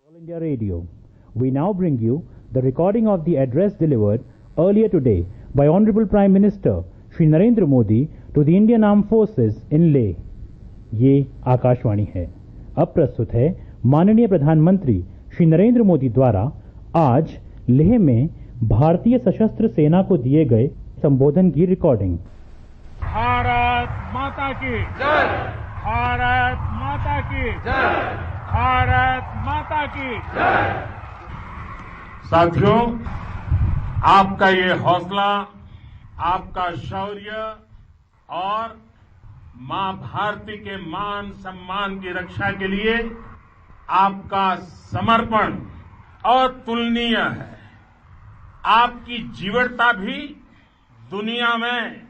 All India Radio. We now bring you the recording of the address delivered earlier today by Honorable Prime Minister Shri Narendra Modi to the Indian Armed Forces in Leh. ये आकाशवाणी है। अब प्रस्तुत है माननीय प्रधानमंत्री श्री नरेंद्र मोदी द्वारा आज लेह में भारतीय सशस्त्र सेना को दिए गए संबोधन की रिकॉर्डिंग। भारत माता की जय, भारत माता की जय, भारत माता की जय। साथियों, आपका ये हौसला, आपका शौर्य और मां भारती के मान सम्मान की रक्षा के लिए आपका समर्पण अतुलनीय है। आपकी जीवटता भी दुनिया में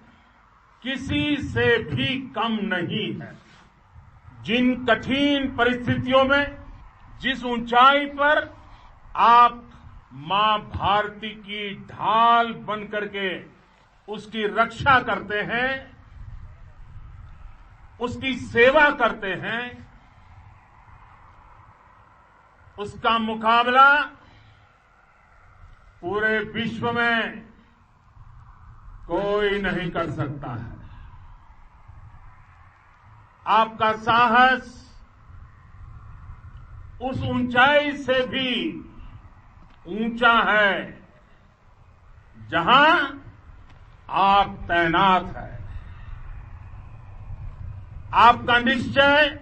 किसी से भी कम नहीं है। जिन कठिन परिस्थितियों में, जिस ऊंचाई पर आप मां भारती की ढाल बन करके उसकी रक्षा करते हैं, उसकी सेवा करते हैं, उसका मुकाबला पूरे विश्व में कोई नहीं कर सकता है। आपका साहस उस ऊंचाई से भी ऊंचा है जहां आप तैनात हैं। आपका निश्चय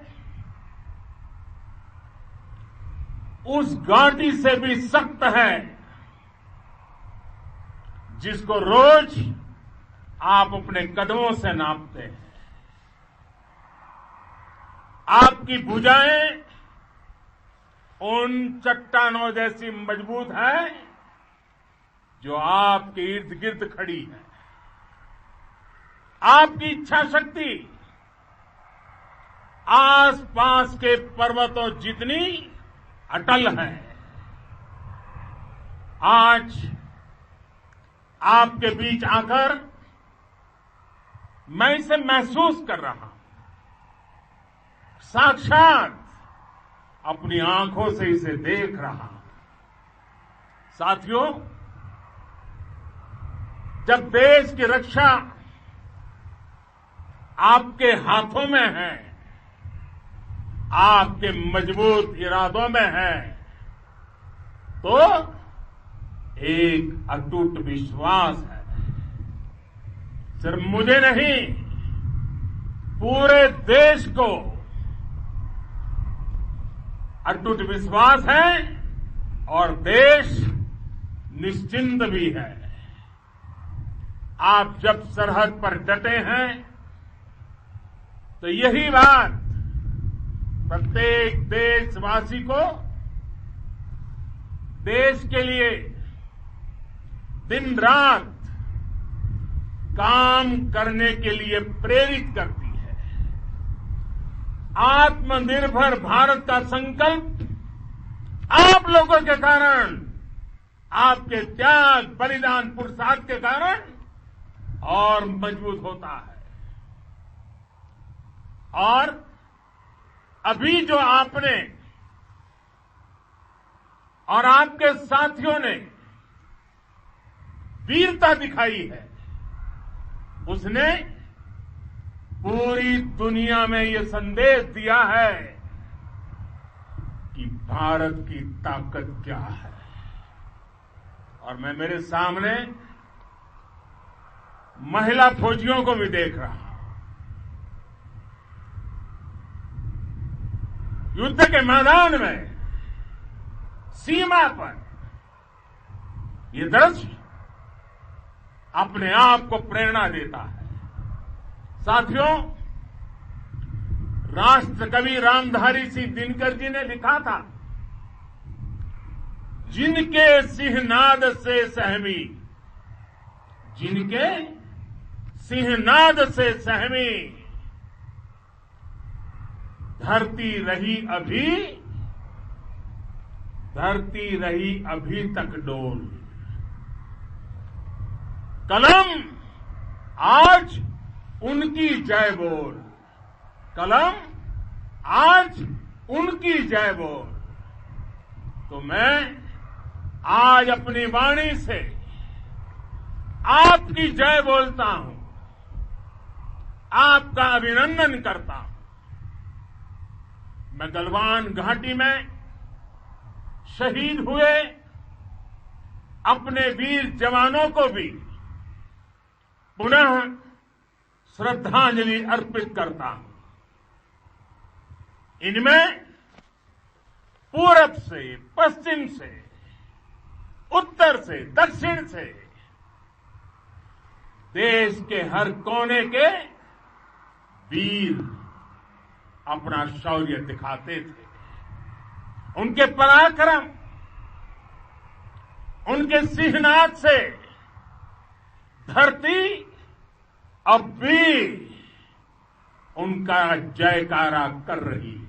उस घाटी से भी सख्त है जिसको रोज आप अपने कदमों से नापते हैं। आपकी भुजाएं उन चट्टानों जैसी मजबूत है जो आपके इर्द गिर्द खड़ी है। आपकी इच्छा शक्ति आसपास के पर्वतों जितनी अटल है। आज आपके बीच आकर मैं इसे महसूस कर रहा हूं, साक्षात अपनी आंखों से इसे देख रहा हूं। साथियों, जब देश की रक्षा आपके हाथों में है, आपके मजबूत इरादों में है, तो एक अटूट विश्वास है। सिर्फ मुझे नहीं, पूरे देश को अटूट विश्वास है और देश निश्चिंत भी है। आप जब सरहद पर डटे हैं तो यही बात प्रत्येक देशवासी को देश के लिए दिन रात काम करने के लिए प्रेरित करती है। आत्मनिर्भर भारत का संकल्प आप लोगों के कारण, आपके त्याग, बलिदान, पुरुषार्थ के कारण और मजबूत होता है। और अभी जो आपने और आपके साथियों ने वीरता दिखाई है, उसने पूरी दुनिया में ये संदेश दिया है कि भारत की ताकत क्या है। और मैं मेरे सामने महिला फौजियों को भी देख रहा हूं। युद्ध के मैदान में, सीमा पर, ये दृश्य अपने आप को प्रेरणा देता है। साथियों, राष्ट्र कवि रामधारी सिंह दिनकर जी ने लिखा था, जिनके सिंहनाद से सहमी, जिनके सिंहनाद से सहमी, धरती रही अभी तक डोल। कलम आज उनकी जय बोल, कलम आज उनकी जय बोल। तो मैं आज अपनी वाणी से आपकी जय बोलता हूं, आपका अभिनंदन करता हूं। मैं गलवान घाटी में शहीद हुए अपने वीर जवानों को भी पुनः श्रद्धांजलि अर्पित करता हूं। इनमें पूरब से, पश्चिम से, उत्तर से, दक्षिण से देश के हर कोने के वीर अपना शौर्य दिखाते थे। उनके पराक्रम, उनके सिंहनाद से धरती अब भी उनका जयकारा कर रही है।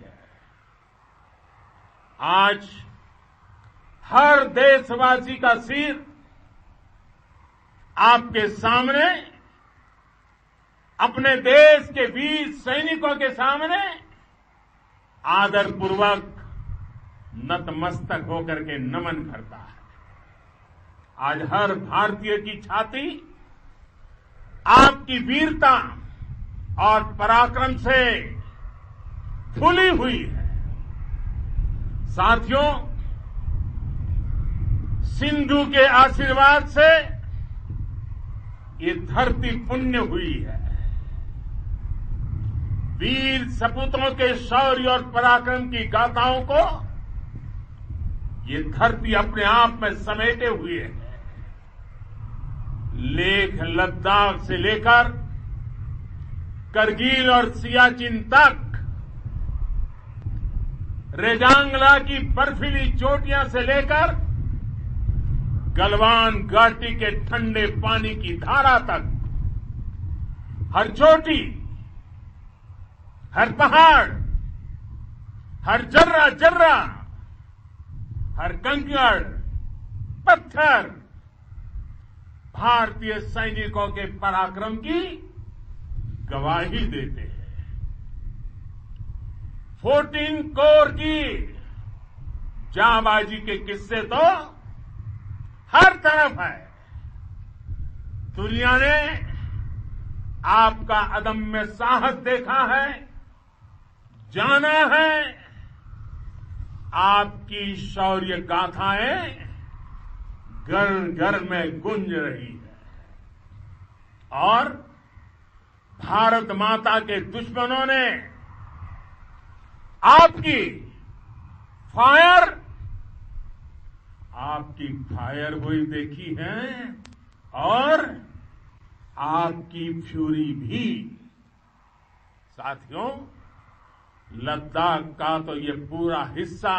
आज हर देशवासी का सिर आपके सामने, अपने देश के वीर सैनिकों के सामने आदरपूर्वक नतमस्तक होकर के नमन करता है। आज हर भारतीय की छाती आपकी वीरता और पराक्रम से फूली हुई है। साथियों, सिंधु के आशीर्वाद से ये धरती पुण्य हुई है। वीर सपूतों के शौर्य और पराक्रम की गाथाओं को ये धरती अपने आप में समेटे हुए है। लेह लद्दाख से लेकर करगिल और सियाचिन तक, रेजांगला की बर्फीली चोटियां से लेकर गलवान घाटी के ठंडे पानी की धारा तक, हर चोटी, हर पहाड़, हर जर्रा जर्रा, हर कंकड़, पत्थर भारतीय सैनिकों के पराक्रम की गवाही देते हैं। 14 कोर की जांबाजी के किस्से तो हर तरफ है। दुनिया ने आपका अदम्य साहस देखा है, जाना है। आपकी शौर्य गाथाएं घर घर में गूंज रही है और भारत माता के दुश्मनों ने आपकी फायर हुई देखी है और आपकी फ्यूरी भी। साथियों, लद्दाख का तो ये पूरा हिस्सा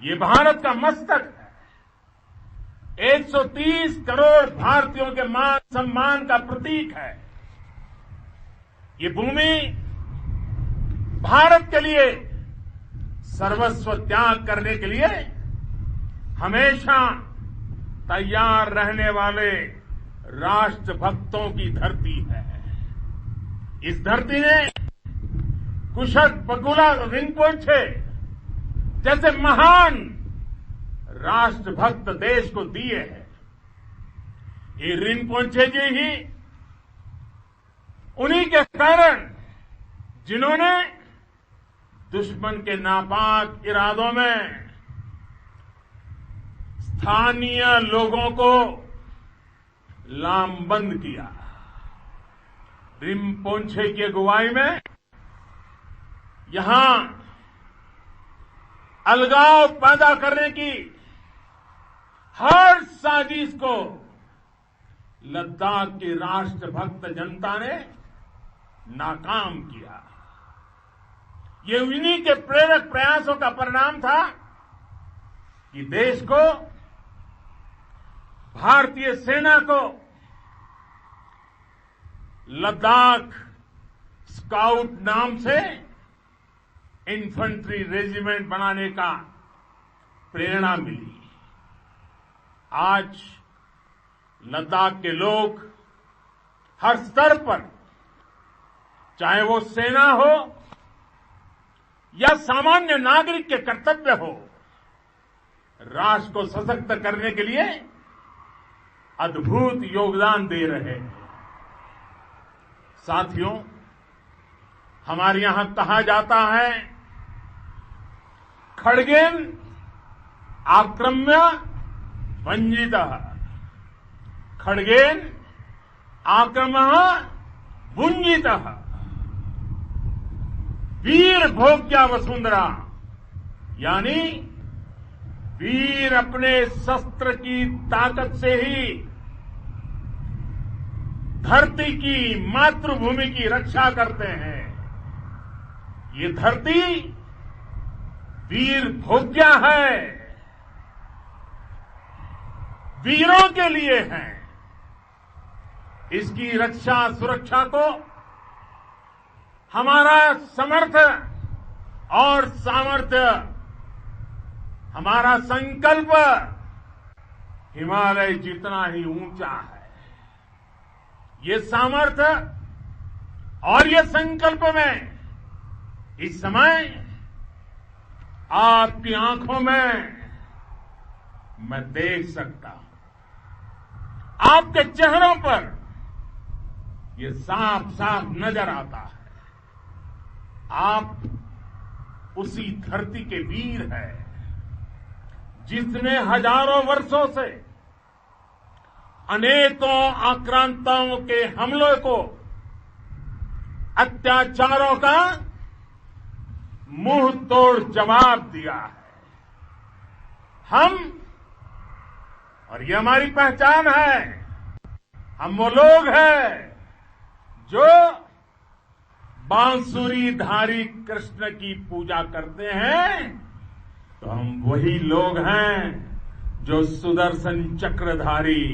ये भारत का मस्तक है। 130 करोड़ भारतीयों के मान सम्मान का प्रतीक है। ये भूमि भारत के लिए सर्वस्व त्याग करने के लिए हमेशा तैयार रहने वाले राष्ट्रभक्तों की धरती है। इस धरती ने कुशक बकुला रिंपोचे जैसे महान राष्ट्रभक्त देश को दिए हैं। ये रिंपोचे जी ही उन्हीं के कारण जिन्होंने दुश्मन के नापाक इरादों में स्थानीय लोगों को लामबंद किया। रिंपोचे की अगुवाई में यहां अलगाव पैदा करने की हर साजिश को लद्दाख की राष्ट्रभक्त जनता ने नाकाम किया। ये उन्हीं के प्रेरक प्रयासों का परिणाम था कि देश को, भारतीय सेना को लद्दाख स्काउट नाम से इन्फेंट्री रेजिमेंट बनाने का प्रेरणा मिली। आज लद्दाख के लोग हर स्तर पर, चाहे वो सेना हो या सामान्य नागरिक के कर्तव्य हो, राष्ट्र को सशक्त करने के लिए अद्भुत योगदान दे रहे हैं। साथियों, हमारे यहां कहा जाता है, खड्गेन आक्रम्य भंजितः, खड्गेन आक्रम्य भुंजितः, वीर भोग्या वसुंधरा, यानी वीर अपने शस्त्र की ताकत से ही धरती की, मातृभूमि की रक्षा करते हैं। ये धरती वीर भोग्या है, वीरों के लिए है। इसकी रक्षा सुरक्षा को हमारा समर्थ और सामर्थ्य, हमारा संकल्प हिमालय जितना ही ऊंचा है। ये सामर्थ्य और ये संकल्प में इस समय आपकी आंखों में मैं देख सकता हूं, आपके चेहरों पर ये साफ साफ नजर आता है। आप उसी धरती के वीर हैं जिसने हजारों वर्षों से अनेकों आक्रांताओं के हमलों को, अत्याचारों का मुंह तोड़ जवाब दिया है। हम, और ये हमारी पहचान है, हम वो लोग हैं जो बांसुरीधारी कृष्ण की पूजा करते हैं, तो हम वही लोग हैं जो सुदर्शन चक्रधारी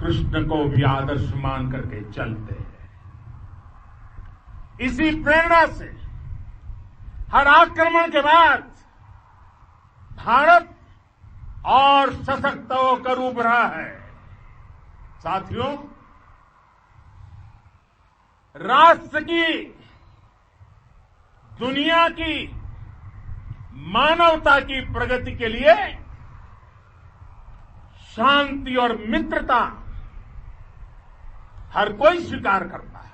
कृष्ण को भी आदर्श मान करके चलते हैं। इसी प्रेरणा से हर आक्रमण के बाद भारत और सशक्त होकर उभरा है। साथियों, राष्ट्र की, दुनिया की, मानवता की प्रगति के लिए शांति और मित्रता हर कोई स्वीकार करता है,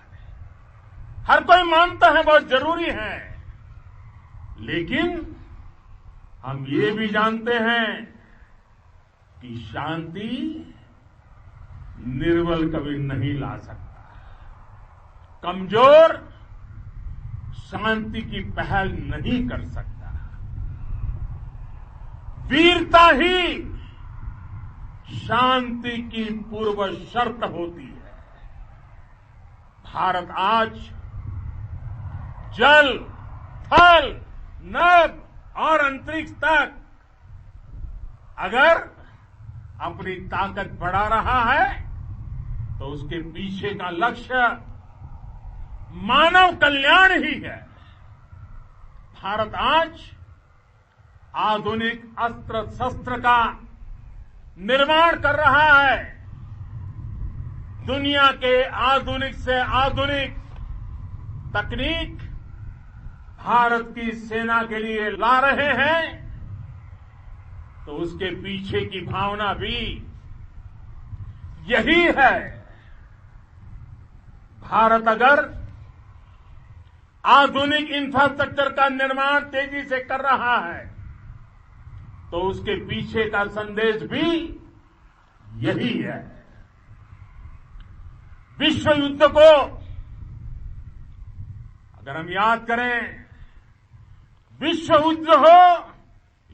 हर कोई मानता है बहुत जरूरी है। लेकिन हम ये भी जानते हैं कि शांति निर्बल कभी नहीं ला सकता। कमजोर शांति की पहल नहीं कर सकता। वीरता ही शांति की पूर्व शर्त होती है। भारत आज जल, थल, नभ और अंतरिक्ष तक अगर अपनी ताकत बढ़ा रहा है तो उसके पीछे का लक्ष्य मानव कल्याण ही है। भारत आज आधुनिक अस्त्र शस्त्र का निर्माण कर रहा है। दुनिया के आधुनिक से आधुनिक तकनीक भारत की सेना के लिए ला रहे हैं, तो उसके पीछे की भावना भी यही है। भारत अगर आधुनिक इंफ्रास्ट्रक्चर का निर्माण तेजी से कर रहा है तो उसके पीछे का संदेश भी यही है। विश्व युद्ध को अगर हम याद करें, विश्व युद्ध हो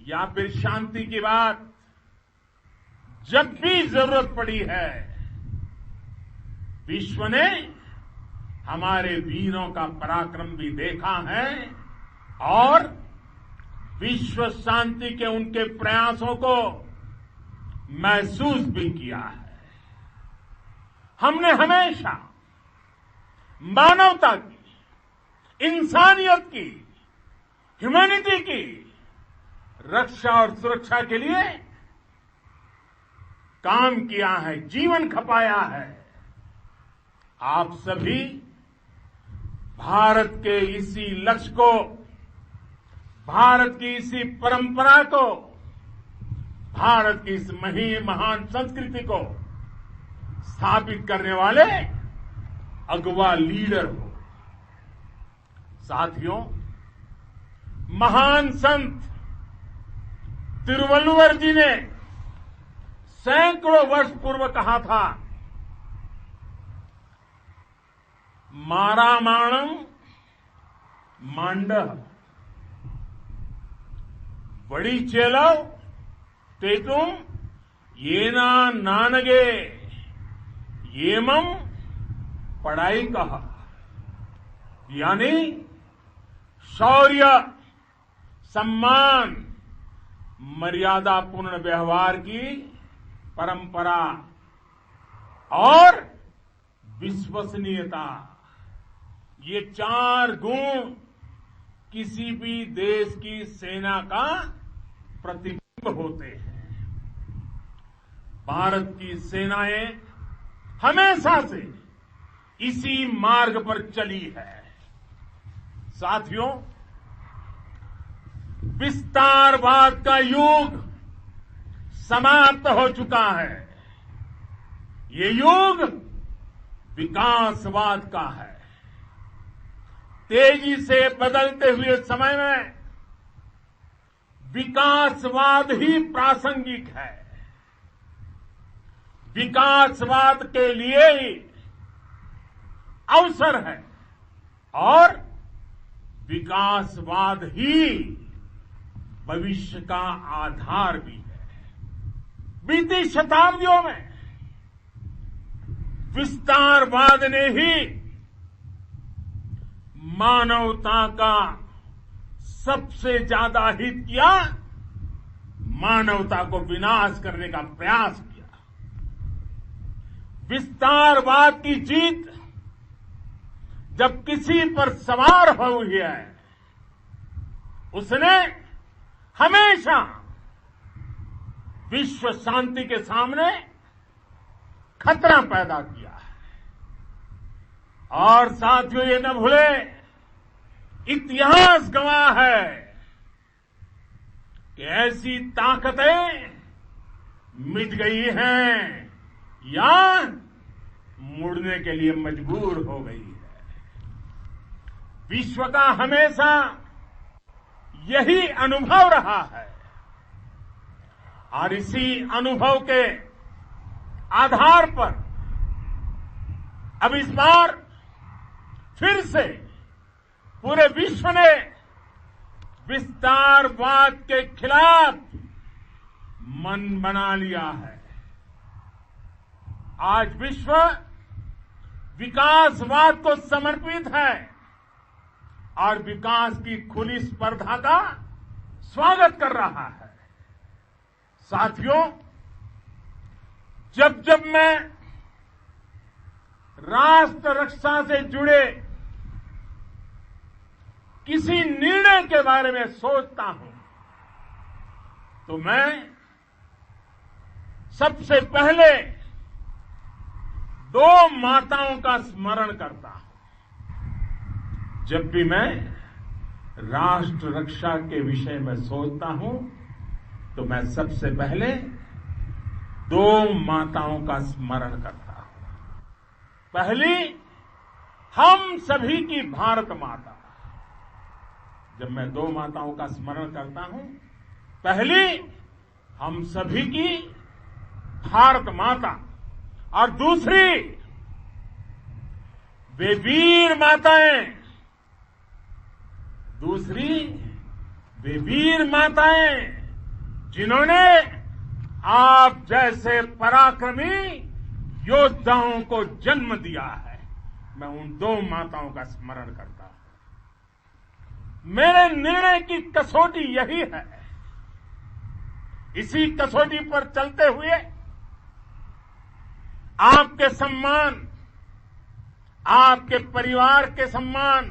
या फिर शांति की बात, जब भी जरूरत पड़ी है, विश्व ने हमारे वीरों का पराक्रम भी देखा है और विश्व शांति के उनके प्रयासों को महसूस भी किया है। हमने हमेशा मानवता की, इंसानियत की, ह्यूमैनिटी की रक्षा और सुरक्षा के लिए काम किया है, जीवन खपाया है। आप सभी भारत के इसी लक्ष्य को, भारत की इसी परंपरा को भारत की इस महान संस्कृति को स्थापित करने वाले अगवा लीडर हो। साथियों, महान संत तिरुवल्लुवर जी ने सैकड़ों वर्ष पूर्व कहा था, मारामाणम मांडह बड़ी चेलव तेतुम येना नानगे येमम पढ़ाई कहा, यानी शौर्य, सम्मान, मर्यादापूर्ण व्यवहार की परंपरा और विश्वसनीयता, ये 4 गुण किसी भी देश की सेना का प्रतिबिंब होते हैं। भारत की सेनाएं हमेशा से इसी मार्ग पर चली है। साथियों, विस्तारवाद का युग समाप्त हो चुका है। ये युग विकासवाद का है। तेजी से बदलते हुए समय में विकासवाद ही प्रासंगिक है। विकासवाद के लिए ही अवसर है और विकासवाद ही भविष्य का आधार भी है। बीती शताब्दियों में विस्तारवाद ने ही मानवता का सबसे ज्यादा हित किया, मानवता को विनाश करने का प्रयास किया। विस्तारवाद की जीत जब किसी पर सवार हुई है, उसने हमेशा विश्व शांति के सामने खतरा पैदा किया है। और साथियों, ये न भूले, इतिहास गवाह है कि ऐसी ताकतें मिट गई हैं या मुड़ने के लिए मजबूर हो गई है। विश्व का हमेशा यही अनुभव रहा है और इसी अनुभव के आधार पर अब इस बार फिर से पूरे विश्व ने विस्तारवाद के खिलाफ मन बना लिया है। आज विश्व विकासवाद को समर्पित है और विकास की खुली स्पर्धा का स्वागत कर रहा है। साथियों, जब जब मैं राष्ट्र रक्षा से जुड़े किसी निर्णय के बारे में सोचता हूं तो मैं सबसे पहले 2 माताओं का स्मरण करता हूं। जब भी मैं राष्ट्र रक्षा के विषय में सोचता हूं तो मैं सबसे पहले 2 माताओं का स्मरण करता हूं। पहली, हम सभी की भारत माता। जब मैं 2 माताओं का स्मरण करता हूं, पहली हम सभी की भारत माता और दूसरी वे वीर माताएं, जिन्होंने आप जैसे पराक्रमी योद्धाओं को जन्म दिया है। मैं उन 2 माताओं का स्मरण करता हूं। मेरे निर्णय की कसौटी यही है। इसी कसौटी पर चलते हुए आपके सम्मान, आपके परिवार के सम्मान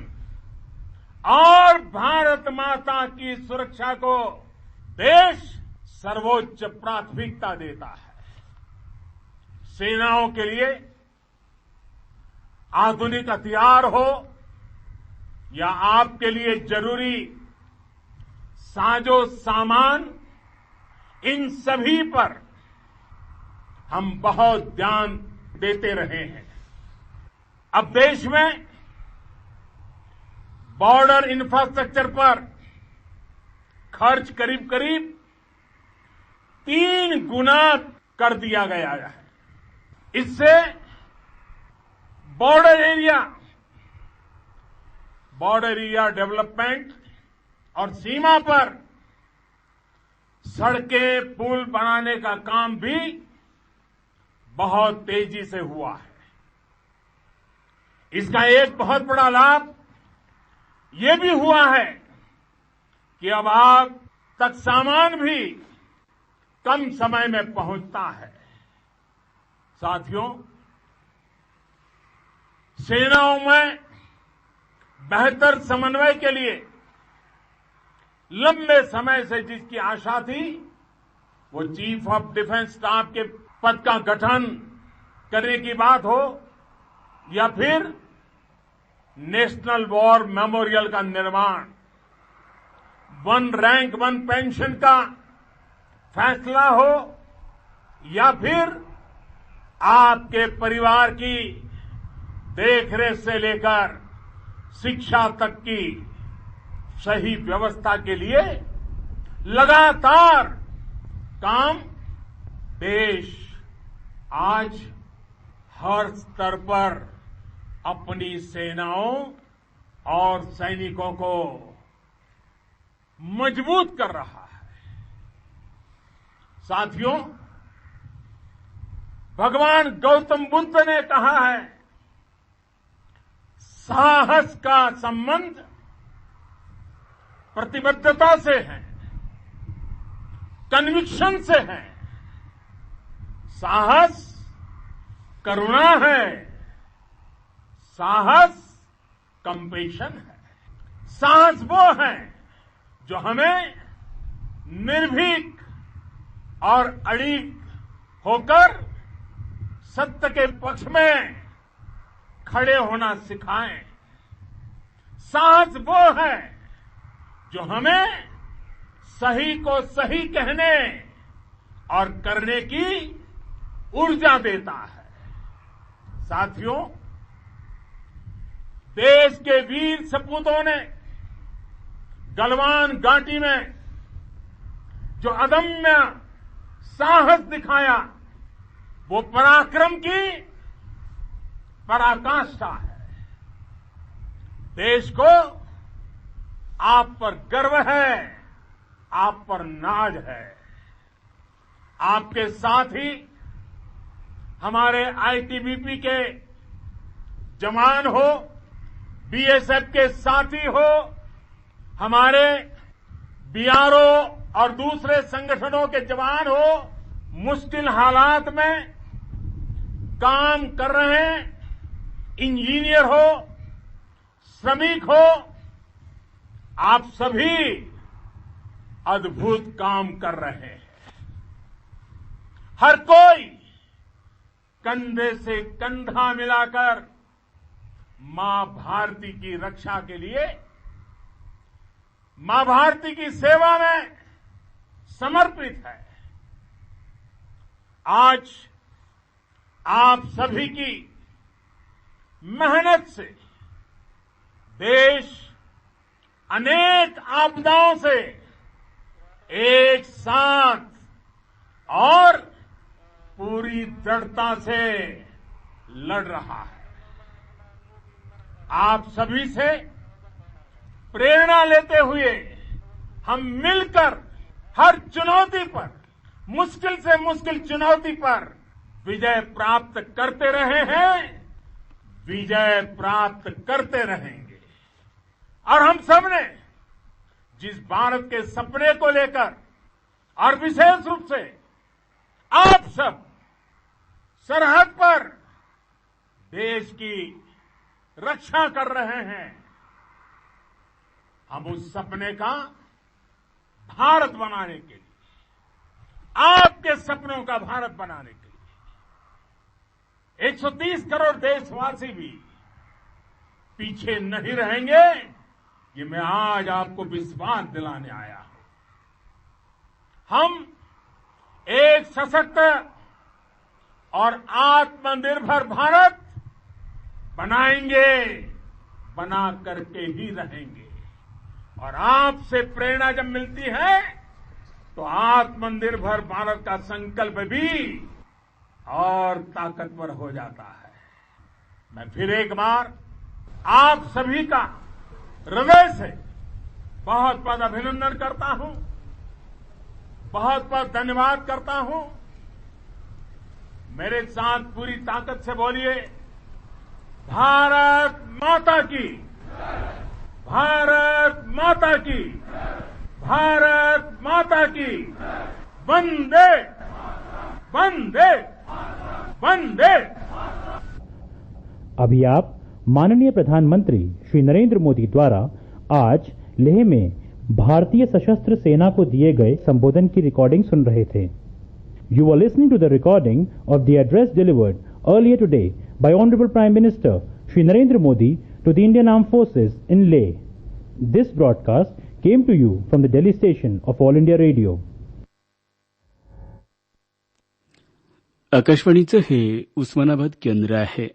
और भारत माता की सुरक्षा को देश सर्वोच्च प्राथमिकता देता है। सेनाओं के लिए आधुनिक हथियार हो या आपके लिए जरूरी साजो सामान, इन सभी पर हम बहुत ध्यान देते रहे हैं। अब देश में बॉर्डर इंफ्रास्ट्रक्चर पर खर्च करीब करीब 3 गुना कर दिया गया है। इससे बॉर्डर एरिया डेवलपमेंट और सीमा पर सड़कें, पुल बनाने का काम भी बहुत तेजी से हुआ है। इसका एक बहुत बड़ा लाभ ये भी हुआ है कि अब आप तक सामान भी कम समय में पहुंचता है। साथियों, सेनाओं में बेहतर समन्वय के लिए लंबे समय से जिसकी आशा थी, वो चीफ ऑफ डिफेंस स्टाफ के पद का गठन करने की बात हो या फिर नेशनल वॉर मेमोरियल का निर्माण, 1 रैंक 1 पेंशन का फैसला हो या फिर आपके परिवार की देखरेख से लेकर शिक्षा तक की सही व्यवस्था के लिए लगातार काम देश आज हर स्तर पर अपनी सेनाओं और सैनिकों को मजबूत कर रहा है। साथियों, भगवान गौतम बुद्ध ने कहा है, साहस का संबंध प्रतिबद्धता से है, कन्विक्शन से है। साहस करुणा है, साहस कंपेशन है। साहस वो है जो हमें निर्भीक और अड़िग होकर सत्य के पक्ष में खड़े होना सिखाएं। साहस वो है जो हमें सही को सही कहने और करने की ऊर्जा देता है। साथियों, देश के वीर सपूतों ने गलवान घाटी में जो अदम्य साहस दिखाया, वो पराक्रम की पराकाष्ठा है। देश को आप पर गर्व है, आप पर नाज है। आपके साथ ही हमारे आईटीबीपी के जवान हो, बीएसएफ के साथी हो, हमारे बीआरओ और दूसरे संगठनों के जवान हो, मुश्किल हालात में काम कर रहे हैं, इंजीनियर हो, श्रमिक हो, आप सभी अद्भुत काम कर रहे हैं। हर कोई कंधे से कंधा मिलाकर मां भारती की रक्षा के लिए, मां भारती की सेवा में समर्पित है। आज आप सभी की मेहनत से देश अनेक आपदाओं से एक साथ और पूरी दृढ़ता से लड़ रहा है। आप सभी से प्रेरणा लेते हुए हम मिलकर हर चुनौती पर, मुश्किल से मुश्किल चुनौती पर विजय प्राप्त करते रहे हैं, विजय प्राप्त करते रहेंगे। और हम सबने जिस भारत के सपने को लेकर और विशेष रूप से आप सब सरहद पर देश की रक्षा कर रहे हैं, हम उस सपने का भारत बनाने के लिए, आपके सपनों का भारत बनाने के लिए 130 करोड़ देशवासी भी पीछे नहीं रहेंगे, ये मैं आज आपको विश्वास दिलाने आया हूं। हम एक सशक्त और आत्मनिर्भर भारत बनाएंगे, बना करके ही रहेंगे। और आपसे प्रेरणा जब मिलती है तो आत्मनिर्भर भारत का संकल्प भी और ताकतवर हो जाता है। मैं फिर एक बार आप सभी का हृदय से बहुत बहुत अभिनंदन करता हूं, बहुत बहुत धन्यवाद करता हूं। मेरे साथ पूरी ताकत से बोलिए, भारत माता की, भारत माता की, भारत माता की, वंदे वंदे वंदे। अभी आप माननीय प्रधानमंत्री श्री नरेंद्र मोदी द्वारा आज लेह में भारतीय सशस्त्र सेना को दिए गए संबोधन की रिकॉर्डिंग सुन रहे थे। You are listening to the recording of the address delivered earlier today by Honorable Prime Minister Shri Narendra Modi to the Indian Armed Forces in Leh. This broadcast came to you from the Delhi station of All India Radio. आकाशवाणीचं हे उस्मानाबाद केंद्र आहे.